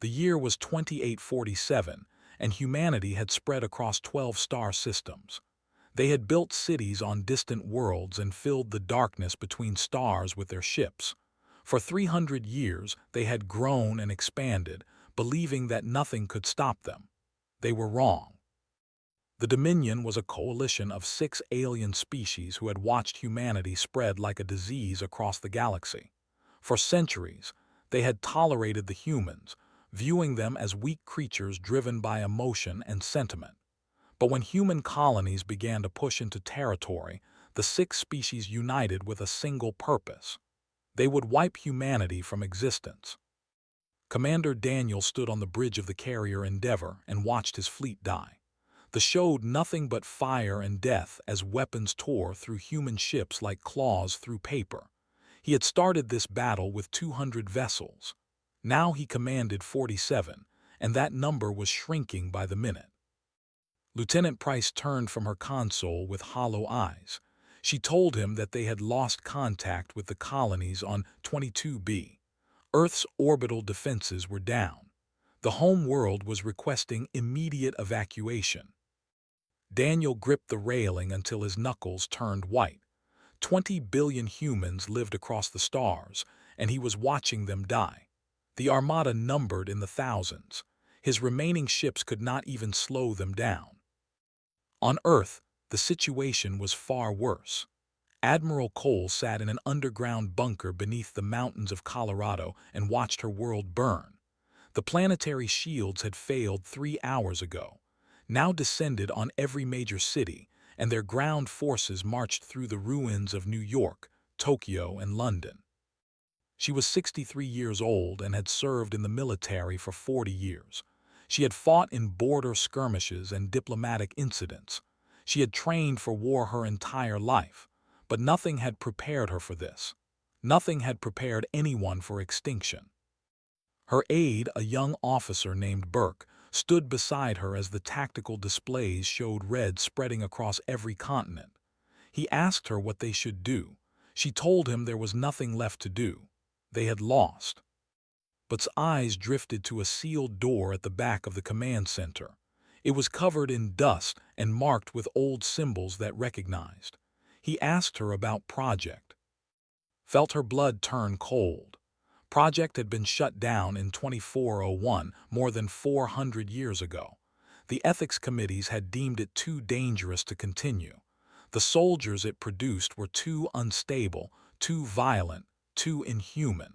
The year was 2847, and humanity had spread across 12 star systems. They had built cities on distant worlds and filled the darkness between stars with their ships. For 300 years, they had grown and expanded, believing that nothing could stop them. They were wrong. The Dominion was a coalition of 6 alien species who had watched humanity spread like a disease across the galaxy. For centuries, they had tolerated the humans, viewing them as weak creatures driven by emotion and sentiment. But when human colonies began to push into territory, the 6 species united with a single purpose. They would wipe humanity from existence. Commander Daniel stood on the bridge of the carrier Endeavor and watched his fleet die. The showed nothing but fire and death as weapons tore through human ships like claws through paper. He had started this battle with 200 vessels. Now he commanded 47, and that number was shrinking by the minute. Lieutenant Price turned from her console with hollow eyes. She told him that they had lost contact with the colonies on 22B. Earth's orbital defenses were down. The home world was requesting immediate evacuation. Daniel gripped the railing until his knuckles turned white. 20 billion humans lived across the stars, and he was watching them die. The armada numbered in the thousands. His remaining ships could not even slow them down. On Earth, the situation was far worse. Admiral Cole sat in an underground bunker beneath the mountains of Colorado and watched her world burn. The planetary shields had failed 3 hours ago, now descended on every major city, and their ground forces marched through the ruins of New York, Tokyo, and London. She was 63 years old and had served in the military for 40 years. She had fought in border skirmishes and diplomatic incidents. She had trained for war her entire life, but nothing had prepared her for this. Nothing had prepared anyone for extinction. Her aide, a young officer named Burke, stood beside her as the tactical displays showed red spreading across every continent. He asked her what they should do. She told him there was nothing left to do. They had lost. But's eyes drifted to a sealed door at the back of the command center. It was covered in dust and marked with old symbols that recognized. He asked her about Project. Felt her blood turn cold. Project had been shut down in 2401, more than 400 years ago. The ethics committees had deemed it too dangerous to continue. The soldiers it produced were too unstable, too violent, too inhuman.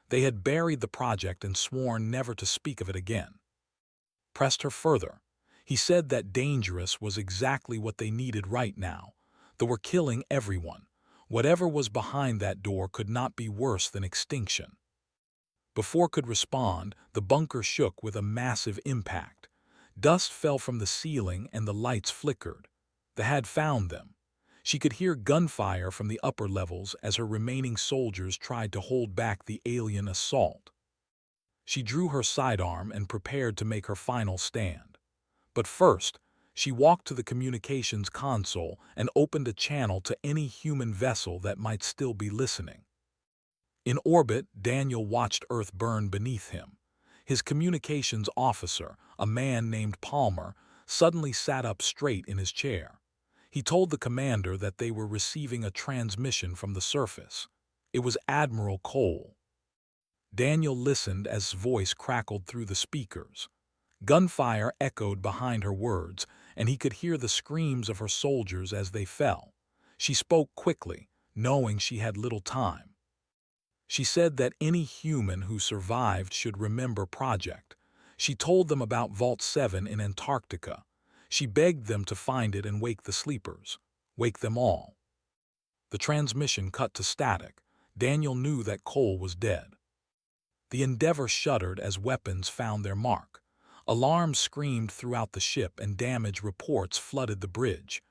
They had buried the project and sworn never to speak of it again. Pressed her further. He said that dangerous was exactly what they needed right now. They were killing everyone. Whatever was behind that door could not be worse than extinction. Before could respond, the bunker shook with a massive impact. Dust fell from the ceiling and the lights flickered. They had found them. She could hear gunfire from the upper levels as her remaining soldiers tried to hold back the alien assault. She drew her sidearm and prepared to make her final stand. But first, she walked to the communications console and opened a channel to any human vessel that might still be listening. In orbit, Daniel watched Earth burn beneath him. His communications officer, a man named Palmer, suddenly sat up straight in his chair. He told the commander that they were receiving a transmission from the surface. It was Admiral Cole. Daniel listened as his voice crackled through the speakers. Gunfire echoed behind her words, and he could hear the screams of her soldiers as they fell. She spoke quickly, knowing she had little time. She said that any human who survived should remember Project. She told them about Vault 7 in Antarctica. She begged them to find it and wake the sleepers. Wake them all. The transmission cut to static. Daniel knew that Cole was dead. The Endeavor shuddered as weapons found their mark. Alarms screamed throughout the ship and damage reports flooded the bridge.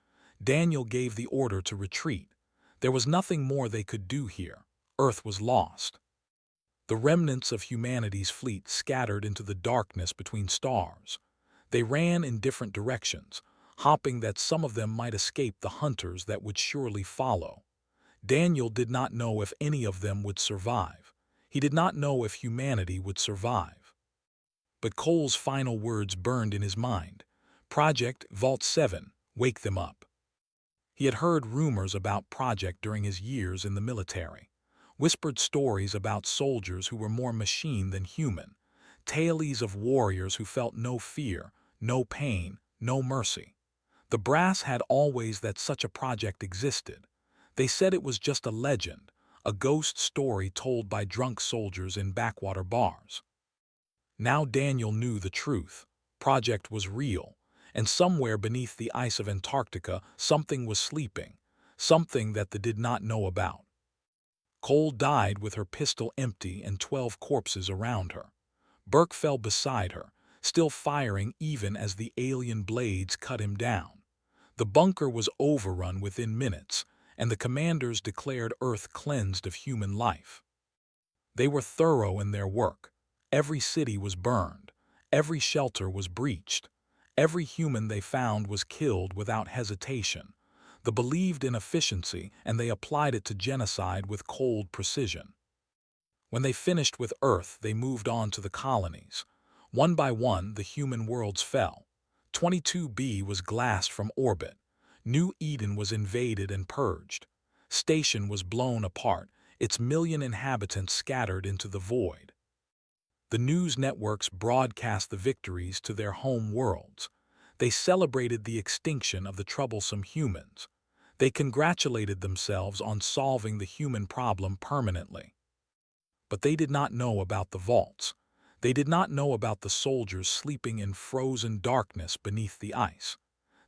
Daniel gave the order to retreat. There was nothing more they could do here. Earth was lost. The remnants of humanity's fleet scattered into the darkness between stars. They ran in different directions, hoping that some of them might escape the hunters that would surely follow. Daniel did not know if any of them would survive. He did not know if humanity would survive. but Cole's final words burned in his mind. Project Vault 7, wake them up. He had heard rumors about Project during his years in the military. Whispered stories about soldiers who were more machine than human. Tales of warriors who felt no fear, no pain, no mercy. The brass had always that such a project existed. They said it was just a legend, a ghost story told by drunk soldiers in backwater bars. Now Daniel knew the truth. Project was real, and somewhere beneath the ice of Antarctica something was sleeping, something that they did not know about. Cole died with her pistol empty and 12 corpses around her. Burke fell beside her, still firing even as the alien blades cut him down. The bunker was overrun within minutes, and the commanders declared Earth cleansed of human life. They were thorough in their work. Every city was burned. Every shelter was breached. Every human they found was killed without hesitation. They believed in efficiency, and they applied it to genocide with cold precision. When they finished with Earth, they moved on to the colonies. One by one, the human worlds fell. 22B was glassed from orbit. New Eden was invaded and purged. Station was blown apart, its million inhabitants scattered into the void. The news networks broadcast the victories to their home worlds. They celebrated the extinction of the troublesome humans. They congratulated themselves on solving the human problem permanently. But they did not know about the vaults. They did not know about the soldiers sleeping in frozen darkness beneath the ice.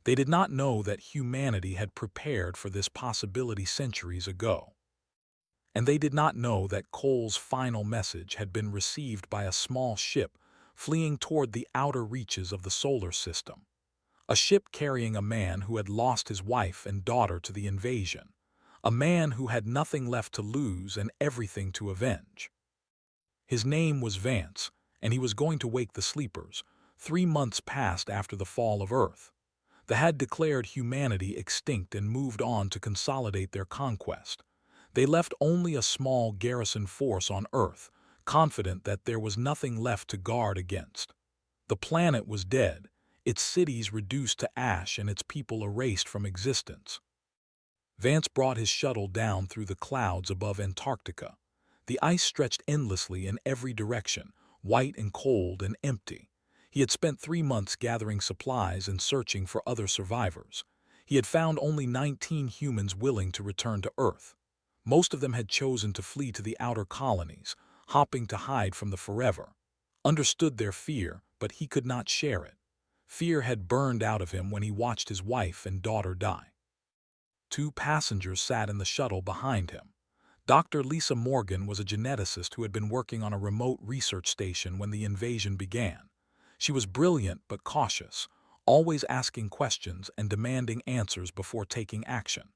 They did not know that humanity had prepared for this possibility centuries ago. And they did not know that Cole's final message had been received by a small ship fleeing toward the outer reaches of the solar system. A ship carrying a man who had lost his wife and daughter to the invasion. A man who had nothing left to lose and everything to avenge. His name was Vance, and he was going to wake the sleepers. 3 months passed after the fall of Earth. They had declared humanity extinct and moved on to consolidate their conquest. They left only a small garrison force on Earth, confident that there was nothing left to guard against. The planet was dead, its cities reduced to ash and its people erased from existence. Vance brought his shuttle down through the clouds above Antarctica. The ice stretched endlessly in every direction, white and cold and empty. He had spent 3 months gathering supplies and searching for other survivors. He had found only 19 humans willing to return to Earth. Most of them had chosen to flee to the outer colonies, hopping to hide from the forever. Understood their fear, but he could not share it. Fear had burned out of him when he watched his wife and daughter die. 2 passengers sat in the shuttle behind him. Dr. Lisa Morgan was a geneticist who had been working on a remote research station when the invasion began. She was brilliant but cautious, always asking questions and demanding answers before taking action.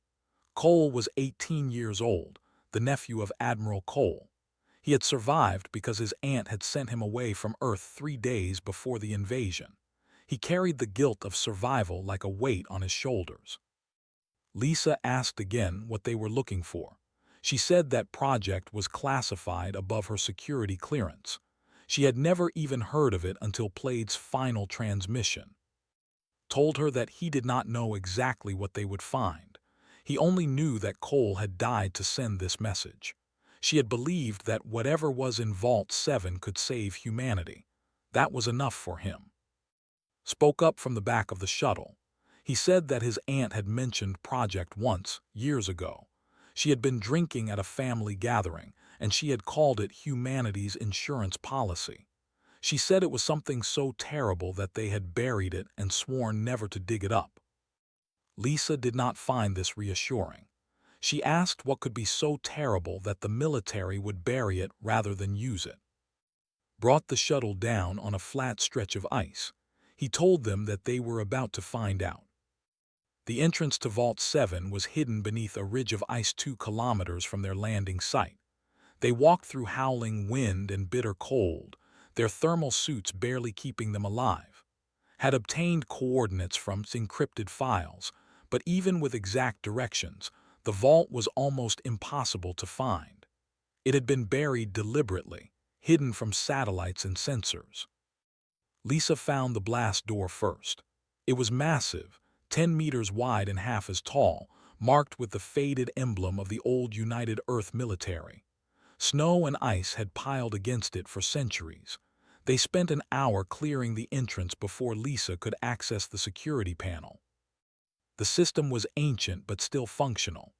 Cole was 18 years old, the nephew of Admiral Cole. He had survived because his aunt had sent him away from Earth 3 days before the invasion. He carried the guilt of survival like a weight on his shoulders. Lisa asked again what they were looking for. She said that project was classified above her security clearance. She had never even heard of it until Plade's final transmission. Told her that he did not know exactly what they would find. He only knew that Cole had died to send this message. She had believed that whatever was in Vault 7 could save humanity. That was enough for him. Spoke up from the back of the shuttle. He said that his aunt had mentioned project once, years ago. She had been drinking at a family gathering, and she had called it humanity's insurance policy. She said it was something so terrible that they had buried it and sworn never to dig it up. Lisa did not find this reassuring. She asked what could be so terrible that the military would bury it rather than use it. Brought the shuttle down on a flat stretch of ice. He told them that they were about to find out. The entrance to Vault 7 was hidden beneath a ridge of ice 2 kilometers from their landing site. They walked through howling wind and bitter cold, their thermal suits barely keeping them alive. Had obtained coordinates from encrypted files, but even with exact directions, the vault was almost impossible to find. It had been buried deliberately, hidden from satellites and sensors. Lisa found the blast door first. It was massive, 10 meters wide and half as tall, marked with the faded emblem of the old United Earth military. Snow and ice had piled against it for centuries. They spent an hour clearing the entrance before Lisa could access the security panel. The system was ancient but still functional.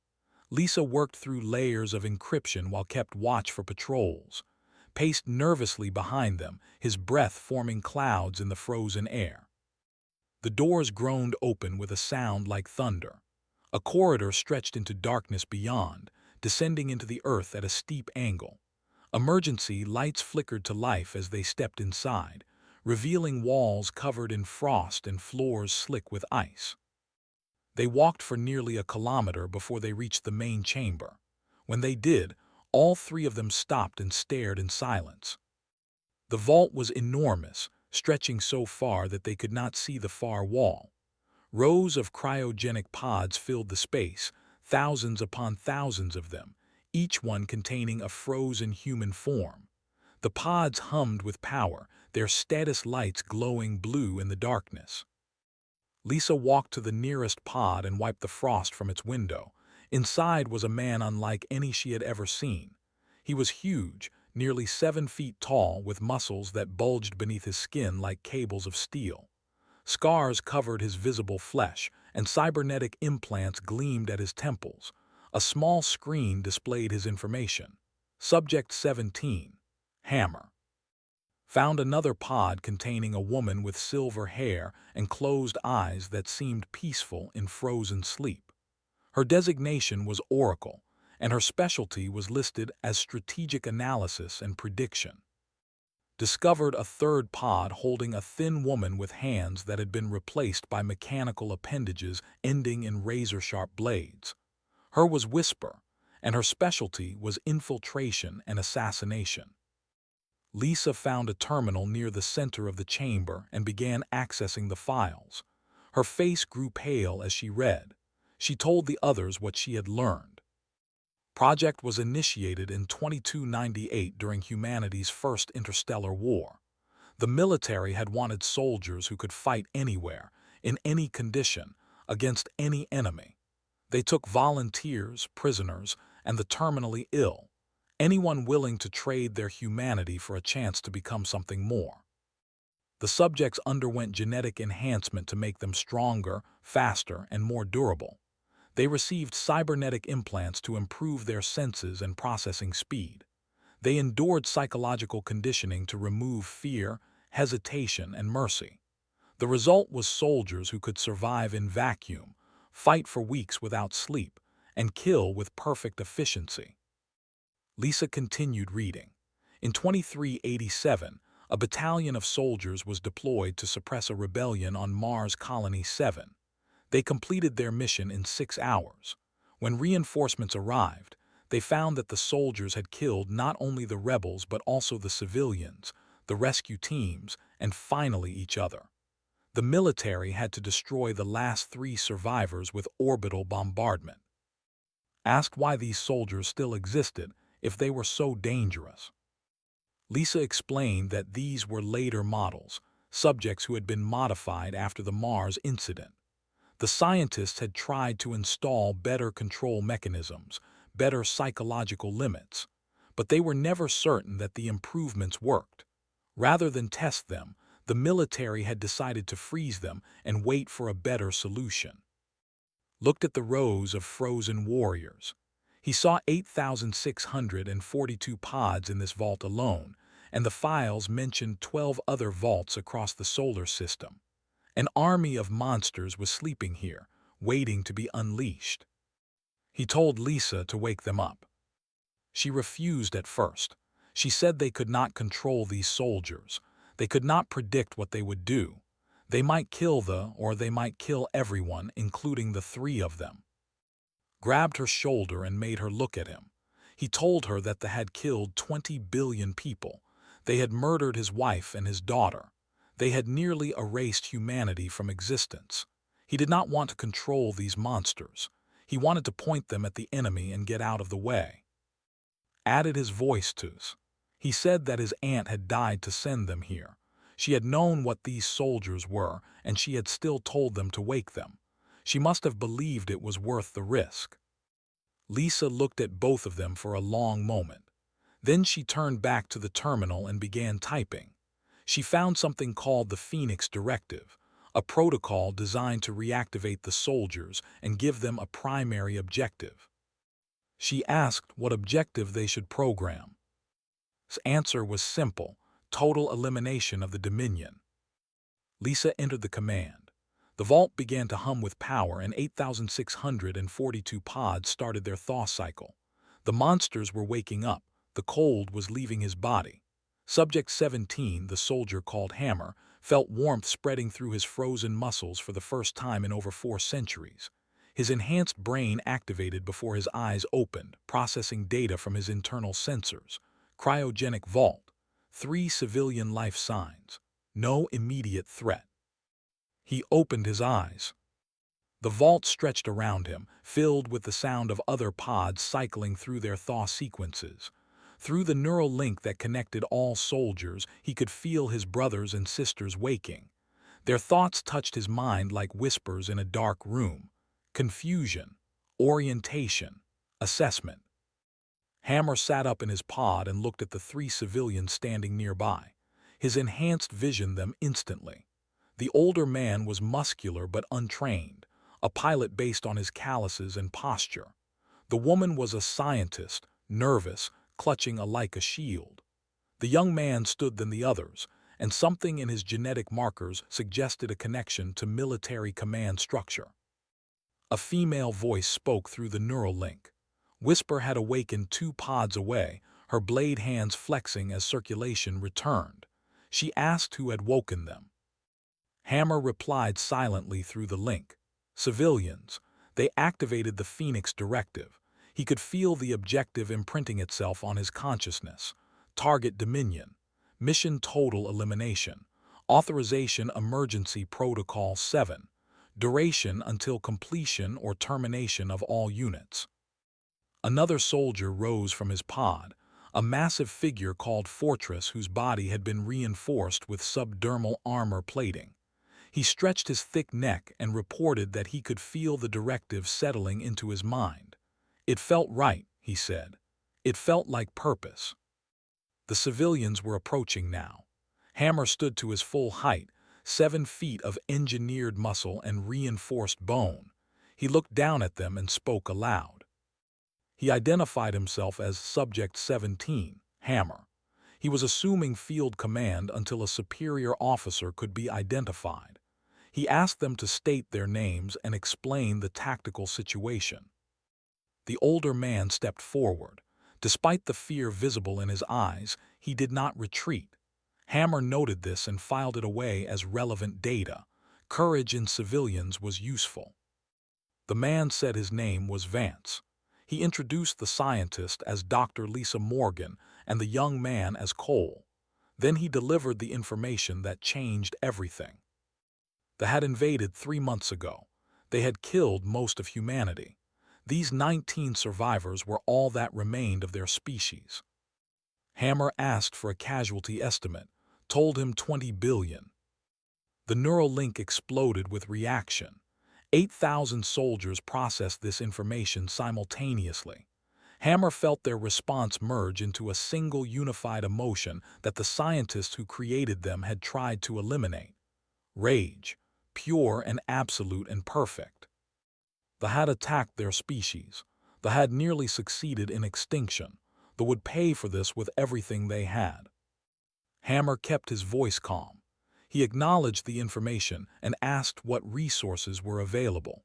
Lisa worked through layers of encryption while kept watch for patrols, paced nervously behind them, his breath forming clouds in the frozen air. The doors groaned open with a sound like thunder. A corridor stretched into darkness beyond, descending into the earth at a steep angle. Emergency lights flickered to life as they stepped inside, revealing walls covered in frost and floors slick with ice. They walked for nearly a kilometer before they reached the main chamber. When they did, all three of them stopped and stared in silence. The vault was enormous, stretching so far that they could not see the far wall. Rows of cryogenic pods filled the space, thousands upon thousands of them, each one containing a frozen human form. The pods hummed with power, their status lights glowing blue in the darkness. Lisa walked to the nearest pod and wiped the frost from its window. Inside was a man unlike any she had ever seen. He was huge, nearly 7 feet tall, with muscles that bulged beneath his skin like cables of steel. Scars covered his visible flesh, and cybernetic implants gleamed at his temples. A small screen displayed his information. Subject 17. Hammer. Found another pod containing a woman with silver hair and closed eyes that seemed peaceful in frozen sleep. Her designation was Oracle, and her specialty was listed as strategic analysis and prediction. Discovered a third pod holding a thin woman with hands that had been replaced by mechanical appendages ending in razor-sharp blades. Her was Whisper, and her specialty was infiltration and assassination. Lisa found a terminal near the center of the chamber and began accessing the files. Her face grew pale as she read. She told the others what she had learned. Project was initiated in 2298 during humanity's first interstellar war. The military had wanted soldiers who could fight anywhere, in any condition, against any enemy. They took volunteers, prisoners, and the terminally ill. Anyone willing to trade their humanity for a chance to become something more. The subjects underwent genetic enhancement to make them stronger, faster, and more durable. They received cybernetic implants to improve their senses and processing speed. They endured psychological conditioning to remove fear, hesitation, and mercy. The result was soldiers who could survive in vacuum, fight for weeks without sleep, and kill with perfect efficiency. Lisa continued reading. In 2387, a battalion of soldiers was deployed to suppress a rebellion on Mars Colony 7. They completed their mission in 6 hours. When reinforcements arrived, they found that the soldiers had killed not only the rebels but also the civilians, the rescue teams, and finally each other. The military had to destroy the last 3 survivors with orbital bombardment. Asked why these soldiers still existed, if they were so dangerous. Lisa explained that these were later models, subjects who had been modified after the Mars incident. The scientists had tried to install better control mechanisms, better psychological limits, but they were never certain that the improvements worked. Rather than test them, the military had decided to freeze them and wait for a better solution. Looked at the rows of frozen warriors. He saw 8,642 pods in this vault alone, and the files mentioned 12 other vaults across the solar system. An army of monsters was sleeping here, waiting to be unleashed. He told Lisa to wake them up. She refused at first. She said they could not control these soldiers. They could not predict what they would do. They might kill or they might kill everyone, including the 3 of them. Grabbed her shoulder and made her look at him. He told her that they had killed 20 billion people. They had murdered his wife and his daughter. They had nearly erased humanity from existence. He did not want to control these monsters. He wanted to point them at the enemy and get out of the way. Added his voice to. He said that his aunt had died to send them here. She had known what these soldiers were, and she had still told them to wake them. She must have believed it was worth the risk. Lisa looked at both of them for a long moment. Then she turned back to the terminal and began typing. She found something called the Phoenix Directive, a protocol designed to reactivate the soldiers and give them a primary objective. She asked what objective they should program. His answer was simple: total elimination of the Dominion. Lisa entered the command. The vault began to hum with power, and 8,642 pods started their thaw cycle. The monsters were waking up. The cold was leaving his body. Subject 17, the soldier called Hammer, felt warmth spreading through his frozen muscles for the first time in over 4 centuries. His enhanced brain activated before his eyes opened, processing data from his internal sensors. Cryogenic vault. 3 civilian life signs. No immediate threat. He opened his eyes. The vault stretched around him, filled with the sound of other pods cycling through their thaw sequences. Through the neural link that connected all soldiers, he could feel his brothers and sisters waking. Their thoughts touched his mind like whispers in a dark room. Confusion, orientation, assessment. Hammer sat up in his pod and looked at the 3 civilians standing nearby. His enhanced visioned them instantly. The older man was muscular but untrained, a pilot based on his calluses and posture. The woman was a scientist, nervous, clutching a Leica shield. The young man stood than the others, and something in his genetic markers suggested a connection to military command structure. A female voice spoke through the neural link. Whisper had awakened 2 pods away, her blade hands flexing as circulation returned. She asked who had woken them. Hammer replied silently through the link. Civilians. They activated the Phoenix Directive. He could feel the objective imprinting itself on his consciousness. Target Dominion. Mission total elimination. Authorization Emergency Protocol 7. Duration until completion or termination of all units. Another soldier rose from his pod, a massive figure called Fortress whose body had been reinforced with subdermal armor plating. He stretched his thick neck and reported that he could feel the directive settling into his mind. It felt right, he said. It felt like purpose. The civilians were approaching now. Hammer stood to his full height, 7 feet of engineered muscle and reinforced bone. He looked down at them and spoke aloud. He identified himself as Subject 17, Hammer. He was assuming field command until a superior officer could be identified. He asked them to state their names and explain the tactical situation. The older man stepped forward. Despite the fear visible in his eyes, he did not retreat. Hammer noted this and filed it away as relevant data. Courage in civilians was useful. The man said his name was Vance. He introduced the scientist as Dr. Lisa Morgan and the young man as Cole. Then he delivered the information that changed everything. They had invaded 3 months ago. They had killed most of humanity. These 19 survivors were all that remained of their species. Hammer asked for a casualty estimate, told him 20 billion. The neural link exploded with reaction. 8,000 soldiers processed this information simultaneously. Hammer felt their response merge into a single unified emotion that the scientists who created them had tried to eliminate. Rage, pure and absolute and perfect. They had attacked their species. They had nearly succeeded in extinction. They would pay for this with everything they had. Hammer kept his voice calm. He acknowledged the information and asked what resources were available.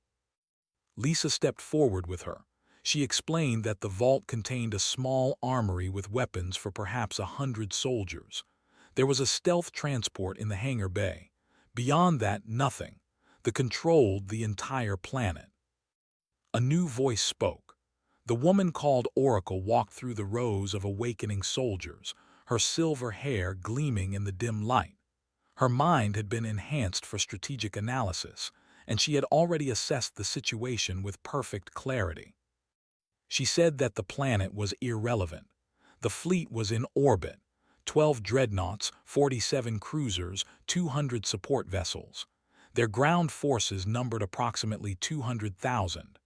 Lisa stepped forward with her. She explained that the vault contained a small armory with weapons for perhaps 100 soldiers. There was a stealth transport in the hangar bay. Beyond that, nothing. They controlled the entire planet. A new voice spoke. The woman called Oracle walked through the rows of awakening soldiers, her silver hair gleaming in the dim light. Her mind had been enhanced for strategic analysis, and she had already assessed the situation with perfect clarity. She said that the planet was irrelevant. The fleet was in orbit. 12 dreadnoughts, 47 cruisers, 200 support vessels. Their ground forces numbered approximately 200,000.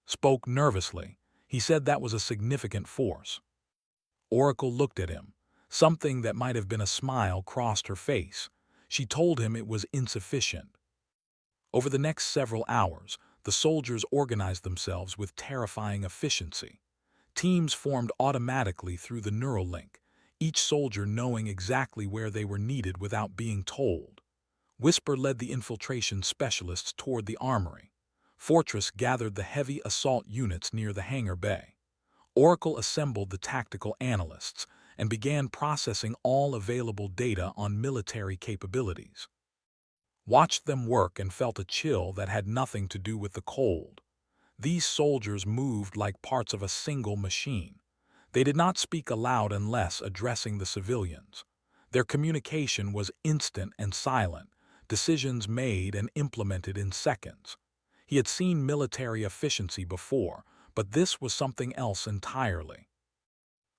Spoke nervously. He said that was a significant force. Oracle looked at him. Something that might have been a smile crossed her face. She told him it was insufficient. Over the next several hours, the soldiers organized themselves with terrifying efficiency. Teams formed automatically through the neural link, each soldier knowing exactly where they were needed without being told. Whisper led the infiltration specialists toward the armory. Fortress gathered the heavy assault units near the hangar bay. Oracle assembled the tactical analysts and began processing all available data on military capabilities. Watched them work and felt a chill that had nothing to do with the cold. These soldiers moved like parts of a single machine. They did not speak aloud unless addressing the civilians. Their communication was instant and silent, decisions made and implemented in seconds. He had seen military efficiency before, but this was something else entirely.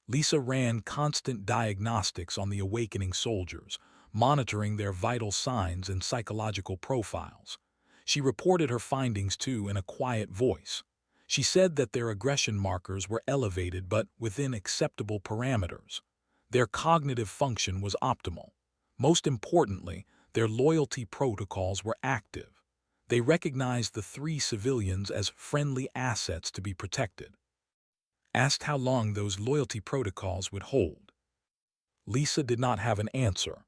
Lisa ran constant diagnostics on the awakening soldiers, monitoring their vital signs and psychological profiles. She reported her findings too in a quiet voice. She said that their aggression markers were elevated but within acceptable parameters. Their cognitive function was optimal. Most importantly, their loyalty protocols were active. They recognized the 3 civilians as friendly assets to be protected. Asked how long those loyalty protocols would hold. Lisa did not have an answer.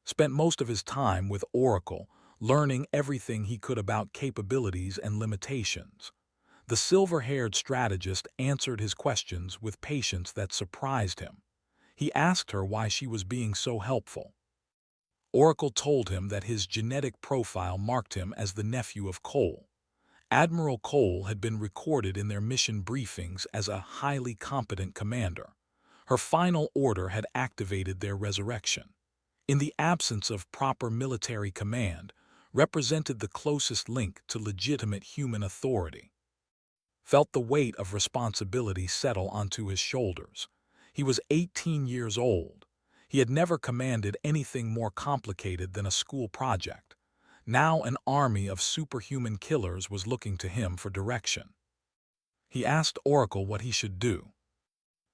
Spent most of his time with Oracle, learning everything he could about capabilities and limitations. The silver-haired strategist answered his questions with patience that surprised him. He asked her why she was being so helpful. Oracle told him that his genetic profile marked him as the nephew of Cole. Admiral Cole had been recorded in their mission briefings as a highly competent commander. Her final order had activated their resurrection. In the absence of proper military command, represented the closest link to legitimate human authority. Felt the weight of responsibility settle onto his shoulders. He was 18 years old. He had never commanded anything more complicated than a school project. Now an army of superhuman killers was looking to him for direction. He asked Oracle what he should do.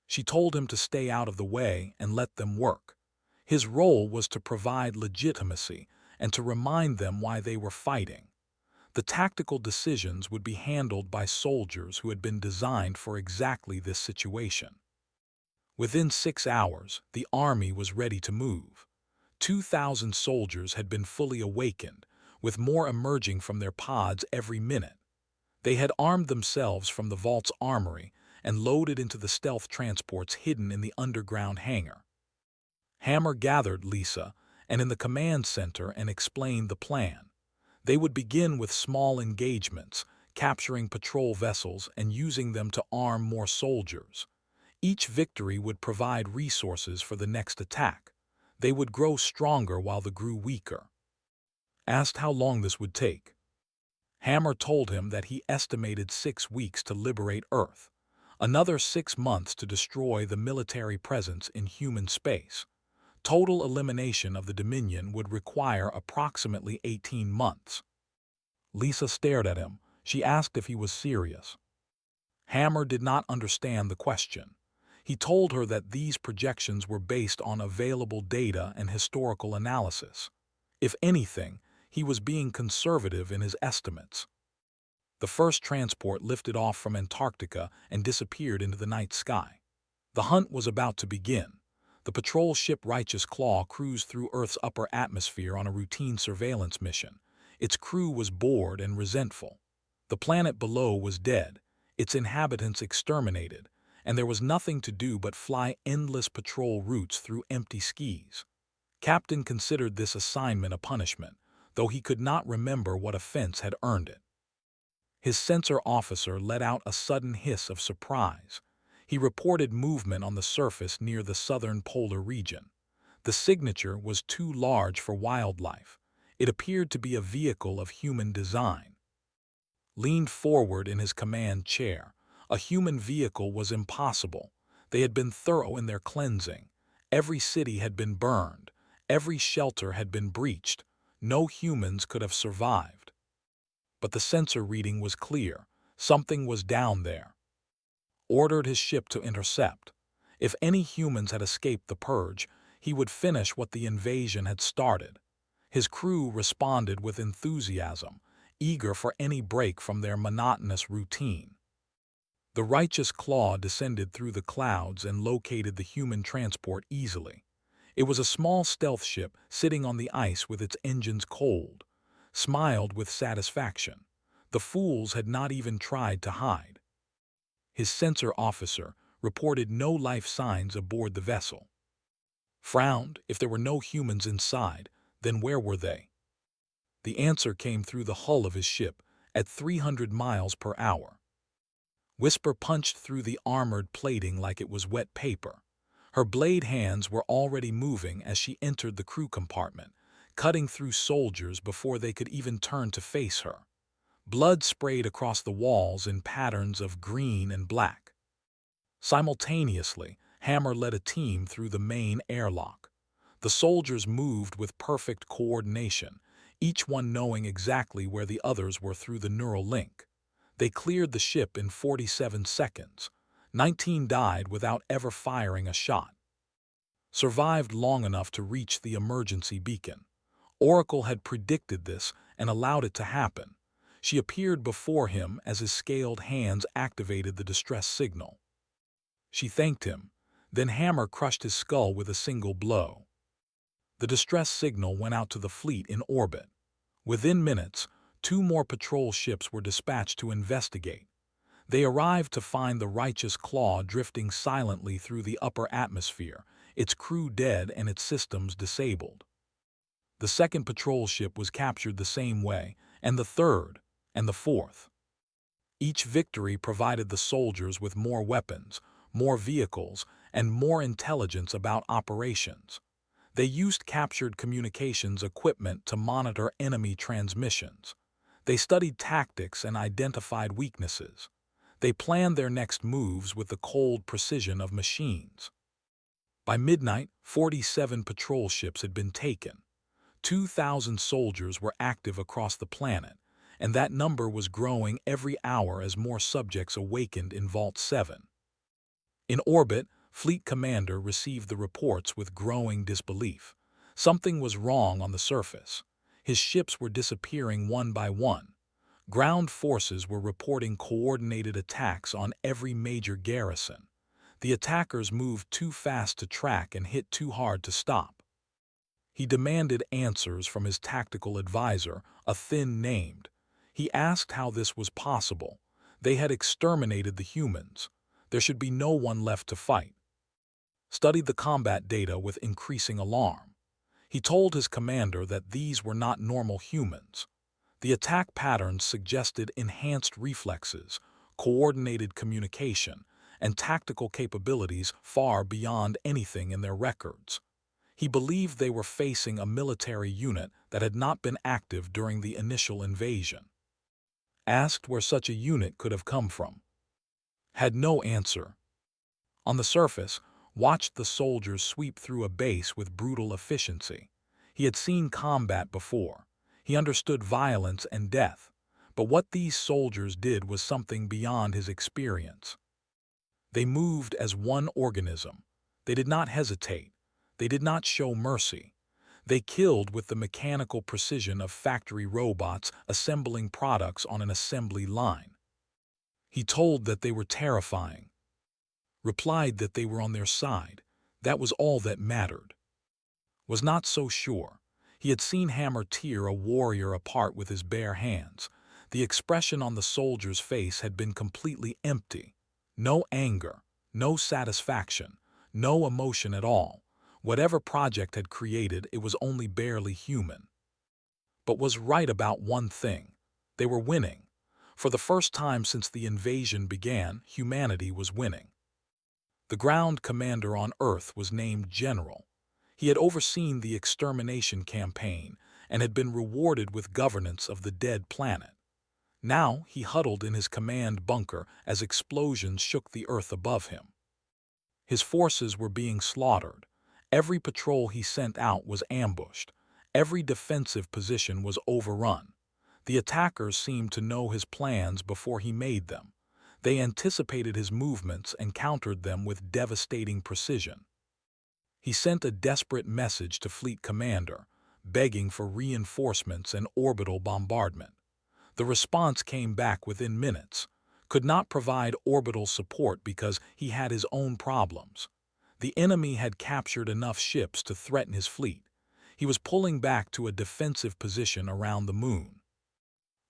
She told him to stay out of the way and let them work. His role was to provide legitimacy and to remind them why they were fighting. The tactical decisions would be handled by soldiers who had been designed for exactly this situation. Within 6 hours, the army was ready to move. 2,000 soldiers had been fully awakened, with more emerging from their pods every minute. They had armed themselves from the vault's armory and loaded into the stealth transports hidden in the underground hangar. Hammer gathered Lisa and in the command center and explained the plan. They would begin with small engagements, capturing patrol vessels and using them to arm more soldiers. Each victory would provide resources for the next attack. They would grow stronger while they grew weaker. Asked how long this would take. Hammer told him that he estimated 6 weeks to liberate Earth, another 6 months to destroy the military presence in human space. Total elimination of the Dominion would require approximately 18 months. Lisa stared at him. She asked if he was serious. Hammer did not understand the question. He told her that these projections were based on available data and historical analysis. If anything, he was being conservative in his estimates. The first transport lifted off from Antarctica and disappeared into the night sky. The hunt was about to begin. The patrol ship Righteous Claw cruised through Earth's upper atmosphere on a routine surveillance mission. Its crew was bored and resentful. The planet below was dead, its inhabitants exterminated, and there was nothing to do but fly endless patrol routes through empty skies. Captain considered this assignment a punishment, though he could not remember what offense had earned it. His sensor officer let out a sudden hiss of surprise. He reported movement on the surface near the southern polar region. The signature was too large for wildlife. It appeared to be a vehicle of human design. Leaned forward in his command chair. A human vehicle was impossible. They had been thorough in their cleansing. Every city had been burned, every shelter had been breached. No humans could have survived. But the sensor reading was clear. Something was down there. Ordered his ship to intercept. If any humans had escaped the purge, he would finish what the invasion had started. His crew responded with enthusiasm, eager for any break from their monotonous routine. The righteous claw descended through the clouds and located the human transport easily. It was a small stealth ship sitting on the ice with its engines cold. Smiled with satisfaction. The fools had not even tried to hide. His sensor officer reported no life signs aboard the vessel. Frowned. If there were no humans inside, then where were they? The answer came through the hull of his ship at 300 miles per hour. Whisper punched through the armored plating like it was wet paper. Her blade hands were already moving as she entered the crew compartment, cutting through soldiers before they could even turn to face her. Blood sprayed across the walls in patterns of green and black. Simultaneously, Hammer led a team through the main airlock. The soldiers moved with perfect coordination, each one knowing exactly where the others were through the neural link. They cleared the ship in 47 seconds. 19 died without ever firing a shot. Survived long enough to reach the emergency beacon. Oracle had predicted this and allowed it to happen. She appeared before him as his scaled hands activated the distress signal. She thanked him. Then Hammer crushed his skull with a single blow. The distress signal went out to the fleet in orbit. Within minutes, 2 more patrol ships were dispatched to investigate. They arrived to find the righteous claw drifting silently through the upper atmosphere, its crew dead and its systems disabled. The second patrol ship was captured the same way, and the third, and the fourth. Each victory provided the soldiers with more weapons, more vehicles, and more intelligence about operations. They used captured communications equipment to monitor enemy transmissions. They studied tactics and identified weaknesses. They planned their next moves with the cold precision of machines. By midnight, 47 patrol ships had been taken. 2,000 soldiers were active across the planet, and that number was growing every hour as more subjects awakened in Vault 7. In orbit, Fleet Commander received the reports with growing disbelief. Something was wrong on the surface. His ships were disappearing one by one. Ground forces were reporting coordinated attacks on every major garrison. The attackers moved too fast to track and hit too hard to stop. He demanded answers from his tactical advisor, a thin named. He asked how this was possible. They had exterminated the humans. There should be no one left to fight. Studied the combat data with increasing alarm. He told his commander that these were not normal humans. The attack patterns suggested enhanced reflexes, coordinated communication, and tactical capabilities far beyond anything in their records. He believed they were facing a military unit that had not been active during the initial invasion. Asked where such a unit could have come from. Had no answer. On the surface, watched the soldiers sweep through a base with brutal efficiency. He had seen combat before. He understood violence and death. But what these soldiers did was something beyond his experience. They moved as one organism. They did not hesitate. They did not show mercy. They killed with the mechanical precision of factory robots assembling products on an assembly line. He told that they were terrifying. Replied that they were on their side. That was all that mattered. Was not so sure. He had seen Hammer tear a warrior apart with his bare hands. The expression on the soldier's face had been completely empty. No anger, no satisfaction, no emotion at all. Whatever project had created, it was only barely human. But was right about one thing. They were winning. For the first time since the invasion began, humanity was winning. The ground commander on Earth was named General. He had overseen the extermination campaign and had been rewarded with governance of the dead planet. Now he huddled in his command bunker as explosions shook the earth above him. His forces were being slaughtered. Every patrol he sent out was ambushed. Every defensive position was overrun. The attackers seemed to know his plans before he made them. They anticipated his movements and countered them with devastating precision. He sent a desperate message to Fleet Commander, begging for reinforcements and orbital bombardment. The response came back within minutes, could not provide orbital support because he had his own problems. The enemy had captured enough ships to threaten his fleet. He was pulling back to a defensive position around the moon.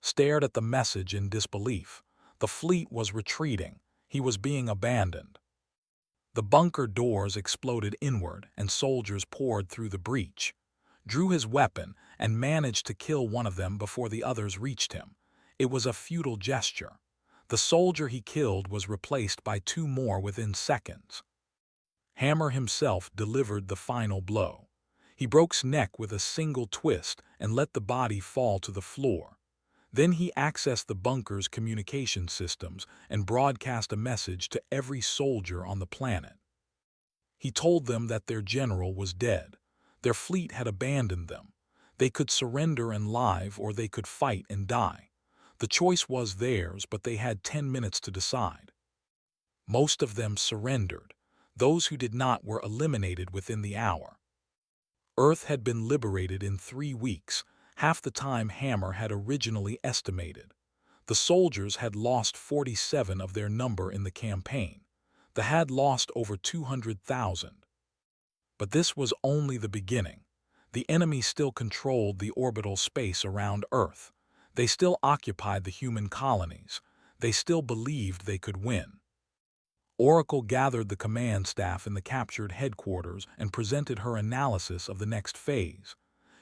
Stared at the message in disbelief. The fleet was retreating. He was being abandoned. The bunker doors exploded inward and soldiers poured through the breach. Drew his weapon and managed to kill one of them before the others reached him. It was a futile gesture. The soldier he killed was replaced by two more within seconds. Hammer himself delivered the final blow. He broke his neck with a single twist and let the body fall to the floor. Then he accessed the bunker's communication systems and broadcast a message to every soldier on the planet. He told them that their general was dead. Their fleet had abandoned them. They could surrender and live, or they could fight and die. The choice was theirs, but they had 10 minutes to decide. Most of them surrendered. Those who did not were eliminated within the hour. Earth had been liberated in 3 weeks, half the time Hammer had originally estimated. The soldiers had lost 47 of their number in the campaign. They had lost over 200,000. But this was only the beginning. The enemy still controlled the orbital space around Earth. They still occupied the human colonies. They still believed they could win. Oracle gathered the command staff in the captured headquarters and presented her analysis of the next phase.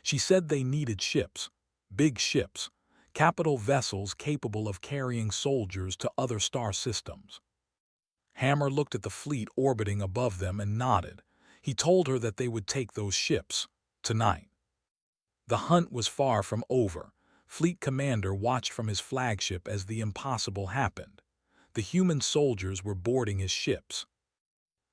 She said they needed ships, big ships, capital vessels capable of carrying soldiers to other star systems. Hammer looked at the fleet orbiting above them and nodded. He told her that they would take those ships, tonight. The hunt was far from over. Fleet Commander watched from his flagship as the impossible happened. The human soldiers were boarding his ships.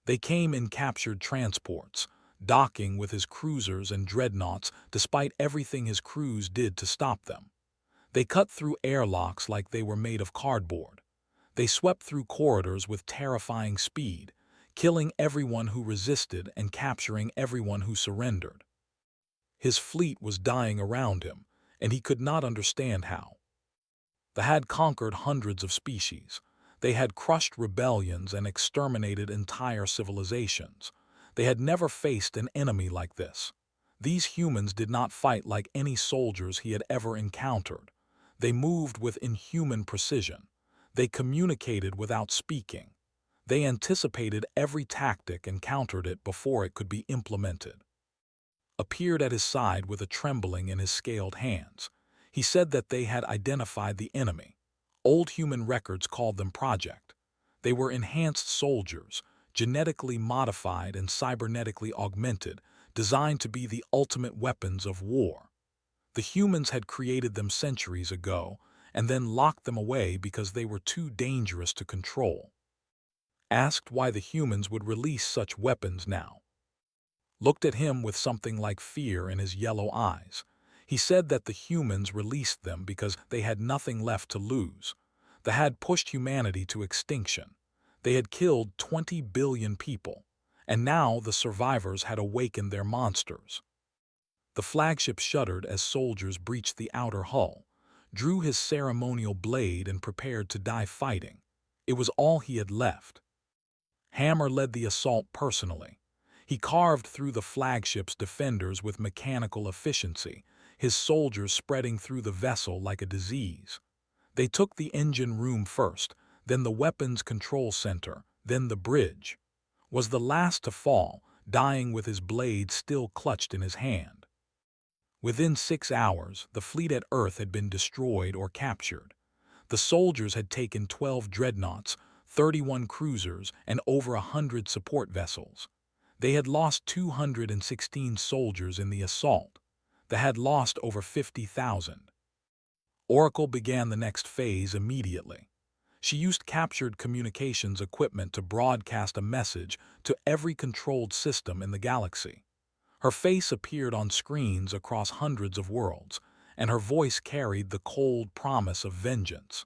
They came in captured transports, docking with his cruisers and dreadnoughts despite everything his crews did to stop them. They cut through airlocks like they were made of cardboard. They swept through corridors with terrifying speed, killing everyone who resisted and capturing everyone who surrendered. His fleet was dying around him, and he could not understand how. They had conquered hundreds of species. They had crushed rebellions and exterminated entire civilizations. They had never faced an enemy like this. These humans did not fight like any soldiers he had ever encountered. They moved with inhuman precision. They communicated without speaking. They anticipated every tactic and countered it before it could be implemented. Appeared at his side with a trembling in his scaled hands. He said that they had identified the enemy. Old human records called them Project. They were enhanced soldiers, genetically modified and cybernetically augmented, designed to be the ultimate weapons of war. The humans had created them centuries ago and then locked them away because they were too dangerous to control. Asked why the humans would release such weapons now. Looked at him with something like fear in his yellow eyes. He said that the humans released them because they had nothing left to lose. They had pushed humanity to extinction. They had killed 20 billion people, and now the survivors had awakened their monsters. The flagship shuddered as soldiers breached the outer hull, drew his ceremonial blade and prepared to die fighting. It was all he had left. Hammer led the assault personally. He carved through the flagship's defenders with mechanical efficiency, his soldiers spreading through the vessel like a disease. They took the engine room first, then the weapons control center, then the bridge. Was the last to fall, dying with his blade still clutched in his hand. Within 6 hours, the fleet at Earth had been destroyed or captured. The soldiers had taken 12 dreadnoughts, 31 cruisers, and over 100 support vessels. They had lost 216 soldiers in the assault. They had lost over 50,000. Oracle began the next phase immediately. She used captured communications equipment to broadcast a message to every controlled system in the galaxy. Her face appeared on screens across hundreds of worlds, and her voice carried the cold promise of vengeance.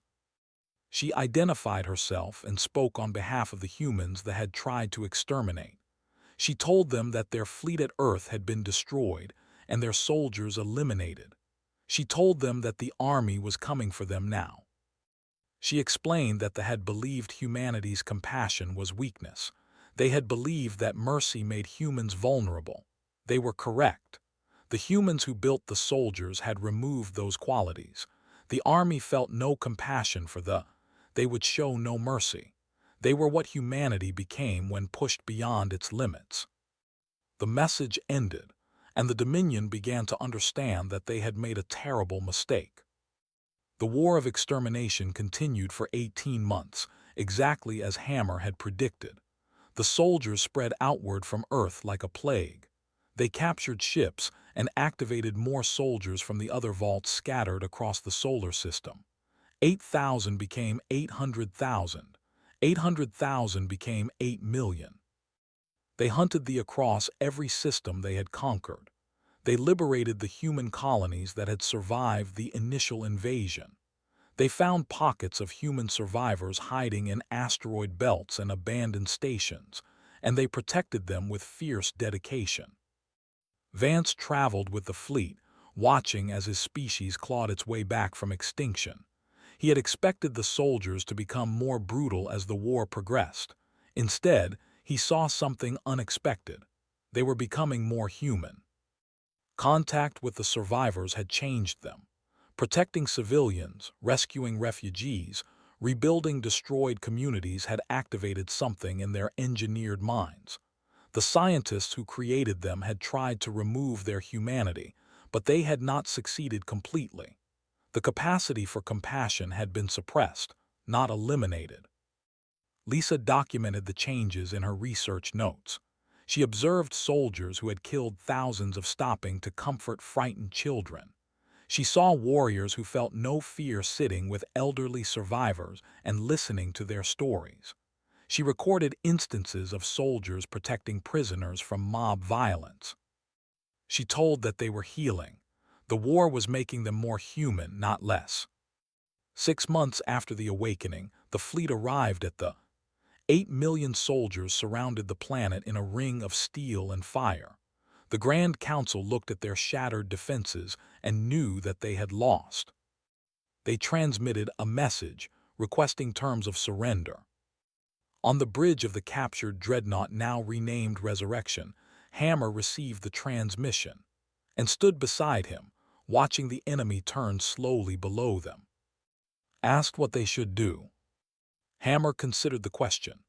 She identified herself and spoke on behalf of the humans that had tried to exterminate. She told them that their fleet at Earth had been destroyed and their soldiers eliminated. She told them that the army was coming for them now. She explained that they had believed humanity's compassion was weakness. They had believed that mercy made humans vulnerable. They were correct. The humans who built the soldiers had removed those qualities. The army felt no compassion for they would show no mercy. They were what humanity became when pushed beyond its limits. The message ended, and the Dominion began to understand that they had made a terrible mistake. The war of extermination continued for 18 months, exactly as Hammer had predicted. The soldiers spread outward from Earth like a plague. They captured ships and activated more soldiers from the other vaults scattered across the solar system. 8,000 became 800,000. 800,000 became 8 million. They hunted across every system they had conquered. They liberated the human colonies that had survived the initial invasion. They found pockets of human survivors hiding in asteroid belts and abandoned stations, and they protected them with fierce dedication. Vance traveled with the fleet, watching as his species clawed its way back from extinction. He had expected the soldiers to become more brutal as the war progressed. Instead, he saw something unexpected. They were becoming more human. Contact with the survivors had changed them. Protecting civilians, rescuing refugees, rebuilding destroyed communities had activated something in their engineered minds. The scientists who created them had tried to remove their humanity, but they had not succeeded completely. The capacity for compassion had been suppressed, not eliminated. Lisa documented the changes in her research notes. She observed soldiers who had killed thousands of stopping to comfort frightened children. She saw warriors who felt no fear sitting with elderly survivors and listening to their stories. She recorded instances of soldiers protecting prisoners from mob violence. She told that they were healing. The war was making them more human, not less. 6 months after the awakening, the fleet arrived at 8 million soldiers surrounded the planet in a ring of steel and fire. The Grand Council looked at their shattered defenses and knew that they had lost. They transmitted a message requesting terms of surrender. On the bridge of the captured dreadnought now renamed Resurrection, Hammer received the transmission and stood beside him, watching the enemy turn slowly below them. Asked what they should do. Hammer considered the question.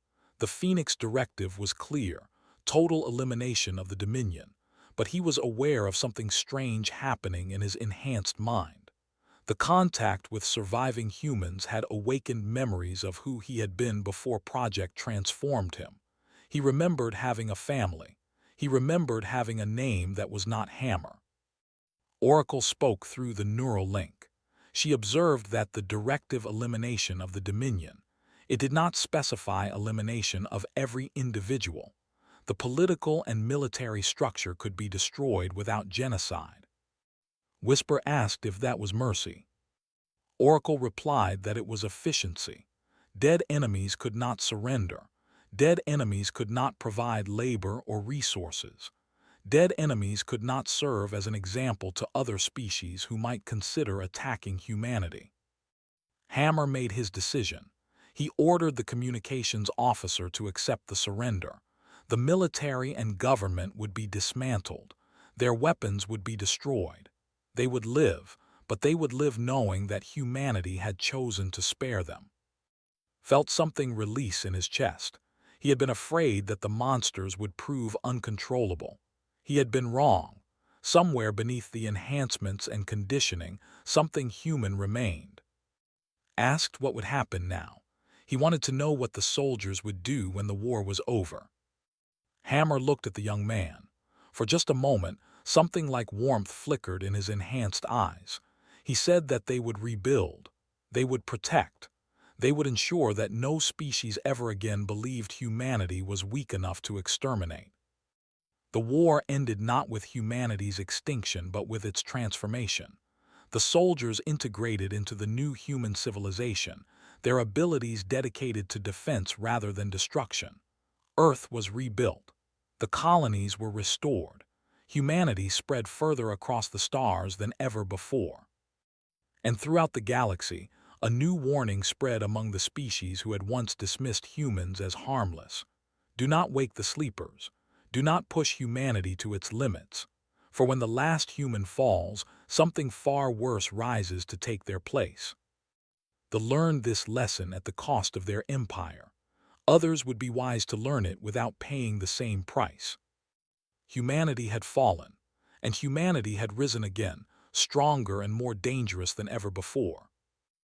The Phoenix directive was clear, total elimination of the Dominion, but he was aware of something strange happening in his enhanced mind. The contact with surviving humans had awakened memories of who he had been before Project transformed him. He remembered having a family. He remembered having a name that was not Hammer. Oracle spoke through the neural link. She observed that the directive elimination of the Dominion. It did not specify elimination of every individual. The political and military structure could be destroyed without genocide. Whisper asked if that was mercy. Oracle replied that it was efficiency. Dead enemies could not surrender. Dead enemies could not provide labor or resources. Dead enemies could not serve as an example to other species who might consider attacking humanity. Hammer made his decision. He ordered the communications officer to accept the surrender. The military and government would be dismantled. Their weapons would be destroyed. They would live, but they would live knowing that humanity had chosen to spare them. Felt something release in his chest. He had been afraid that the monsters would prove uncontrollable. He had been wrong. Somewhere beneath the enhancements and conditioning, something human remained. Asked what would happen now. He wanted to know what the soldiers would do when the war was over. Hammer looked at the young man. For just a moment, something like warmth flickered in his enhanced eyes. He said that they would rebuild. They would protect. They would ensure that no species ever again believed humanity was weak enough to exterminate. The war ended not with humanity's extinction but with its transformation. The soldiers integrated into the new human civilization, their abilities dedicated to defense rather than destruction. Earth was rebuilt. The colonies were restored. Humanity spread further across the stars than ever before. And throughout the galaxy, a new warning spread among the species who had once dismissed humans as harmless. Do not wake the sleepers. Do not push humanity to its limits. For when the last human falls, something far worse rises to take their place. They learned this lesson at the cost of their empire. Others would be wise to learn it without paying the same price. Humanity had fallen, and humanity had risen again, stronger and more dangerous than ever before.